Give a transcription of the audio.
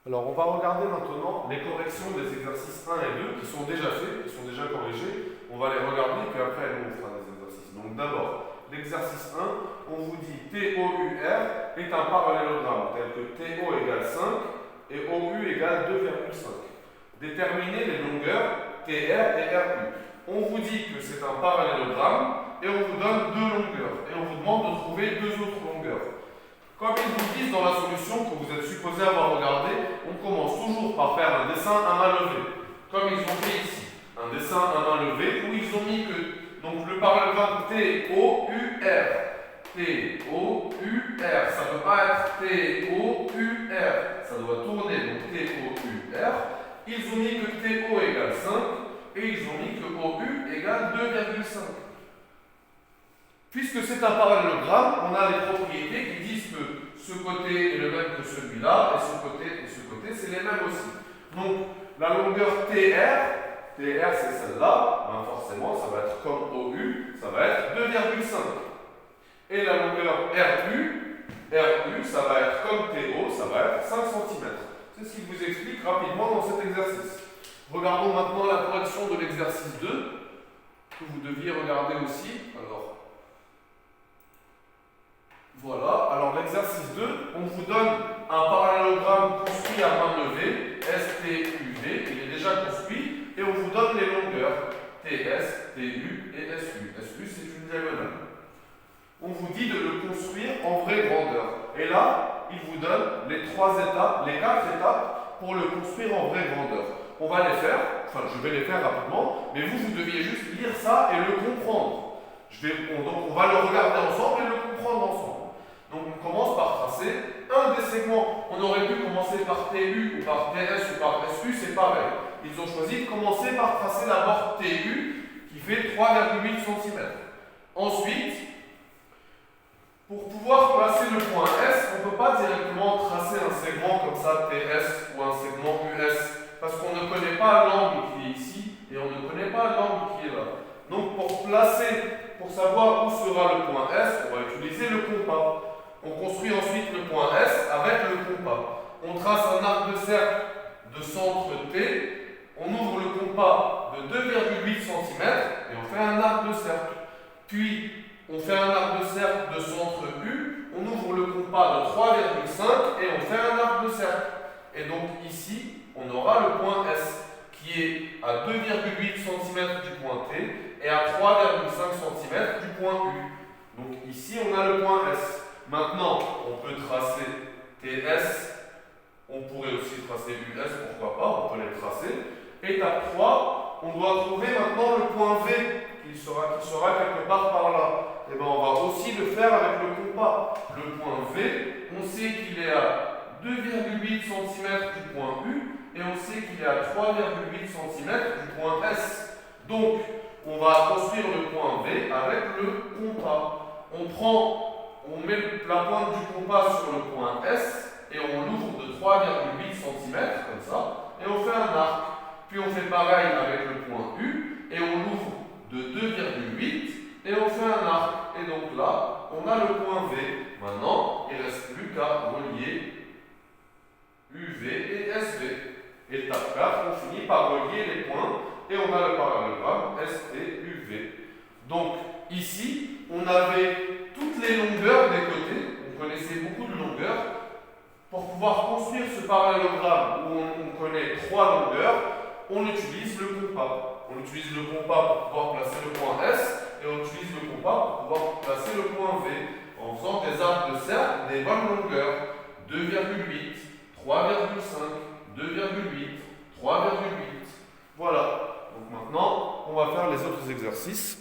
Alors, on va regarder maintenant les corrections des exercices 1 et 2 qui sont déjà faits, qui sont déjà corrigés. On va les regarder, puis après, nous, on fera des exercices. Donc, d'abord, l'exercice 1, on vous dit TOUR est un parallélogramme tel que TO égale 5 et OU égale 2,5. Déterminez les longueurs TR et RU. On vous dit que c'est un parallélogramme et on vous donne deux longueurs. Et on vous demande de trouver deux autres longueurs. Comme ils vous disent dans la solution que vous êtes supposé avoir regardé, on commence toujours par faire un dessin à main levée. Comme ils ont fait ici, un dessin à main levée où ils ont mis que donc le parallélogramme TOUR. TOUR, ça ne peut pas être TOUR, ça doit tourner, donc TOUR. Ils ont mis que TO égale 5 et ils ont mis que OU égale 2,5. Puisque c'est un parallélogramme, on a les propriétés qui disent que ce côté est le même que celui-là, et ce côté, c'est les mêmes aussi. Donc, la longueur TR c'est celle-là, ben forcément, ça va être comme OU, ça va être 2,5. Et la longueur RU, ça va être comme TO, ça va être 5 cm. C'est ce qu'il vous explique rapidement dans cet exercice. Regardons maintenant la correction de l'exercice 2, que vous deviez regarder aussi. Alors, voilà, alors l'exercice 2, on vous donne un parallélogramme construit à main levée, STUV, il est déjà construit, et on vous donne les longueurs, TS, TU et SU. SU, c'est une diagonale. On vous dit de le construire en vraie grandeur. Et là, il vous donne les 3 étapes, les 4 étapes pour le construire en vraie grandeur. On va les faire, enfin je vais les faire rapidement, mais vous deviez juste lire ça et le comprendre. Donc on va le regarder ensemble et le comprendre ensemble. Donc on commence par tracer un des segments. On aurait pu commencer par TU ou par TS ou par SU, c'est pareil. Ils ont choisi de commencer par tracer d'abord TU qui fait 3,8 cm. Ensuite, pour pouvoir placer le point S, on ne peut pas directement tracer un segment comme ça, TS ou un segment US, parce qu'on ne connaît pas l'angle qui est ici et on ne connaît pas l'angle qui est là. Donc pour savoir où sera le point S, on va utiliser le compas. On construit ensuite le point S avec le compas. On trace un arc de cercle de centre T, on ouvre le compas de 2,8 cm et on fait un arc de cercle. Puis, on fait un arc de cercle de centre U, on ouvre le compas de 3,5 et on fait un arc de cercle. Et donc ici, on aura le point S qui est à 2,8 cm du point T et à 3,5 cm du point U. Donc ici, on a le point S. Maintenant, on peut tracer TS, on pourrait aussi tracer US, pourquoi pas, on peut les tracer. Étape 3, on doit trouver maintenant le point V qui sera quelque part par là. Et bien on va aussi le faire avec le compas. Le point V, on sait qu'il est à 2,8 cm du point U et on sait qu'il est à 3,8 cm du point S. Donc, on va construire le point V avec le compas. On met la pointe du compas sur le point S et on l'ouvre de 3,8 cm comme ça et on fait un arc. Puis on fait pareil avec le point U et on l'ouvre de 2,8 et on fait un arc. Et donc là, on a le point V. Maintenant, il ne reste plus qu'à relier UV et SV. Étape 4, on finit par relier les points et on a le parallélogramme STUV. Donc ici, on avait toutes les longueurs des côtés, on connaissait beaucoup de longueurs. Pour pouvoir construire ce parallélogramme où on connaît 3 longueurs, on utilise le compas. On utilise le compas pour pouvoir placer le point S et on utilise le compas pour pouvoir placer le point V en faisant des arcs de cercle des bonnes longueurs. 2,8, 3,5, 2,8, 3,8. Voilà. Donc maintenant, on va faire les autres exercices.